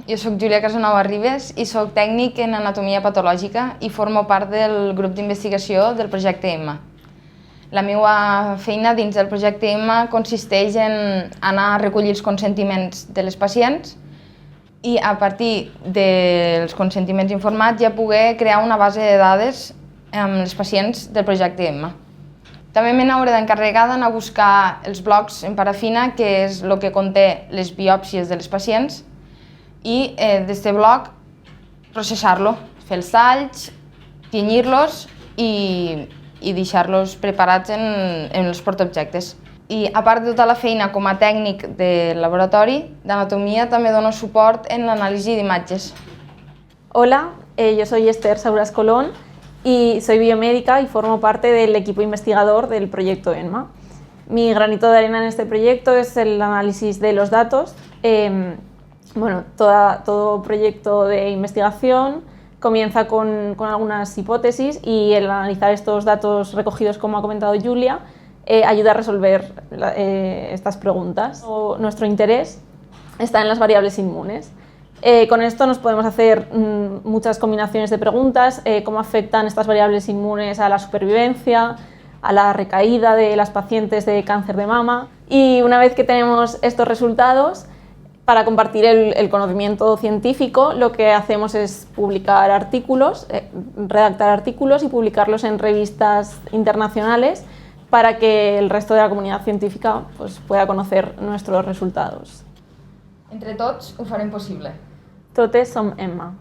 Jo soc Júlia Casanova Ribes i soc tècnic en anatomia patològica i formo part del grup d'investigació del projecte EMMA. La meva feina dins del projecte EMMA consisteix en anar a recollir els consentiments de les pacients i a partir dels consentiments informats ja poder crear una base de dades amb els pacients del projecte EMMA. També me n'hauré d'encarregar d'anar a buscar els blocs en parafina, que és el que conté les biòpsies de les pacients, i d'aquest bloc processar-lo, fer els talls, tenyir-los i deixar-los preparats en els portaobjectes. I a part de tota la feina com a tècnic de laboratori d'anatomia, també dono suport en l'anàlisi d'imatges. Hola, yo soy Esther Sauras Colón y soy biomédica y formo parte del equipo investigador del proyecto EMMA. Mi granito de arena en este proyecto es el análisis de los datos. Todo proyecto de investigación comienza con algunas hipótesis y el analizar estos datos recogidos, como ha comentado Julia, ayuda a resolver estas preguntas. Nuestro interés está en las variables inmunes. Con esto nos podemos hacer muchas combinaciones de preguntas, cómo afectan estas variables inmunes a la supervivencia, a la recaída de las pacientes de cáncer de mama. Y una vez que tenemos estos resultados, para compartir el conocimiento científico, lo que hacemos es publicar artículos, redactar artículos y publicarlos en revistas internacionales para que el resto de la comunidad científica pueda conocer nuestros resultados. Entre tots ho farem possible. Totes som EMMA.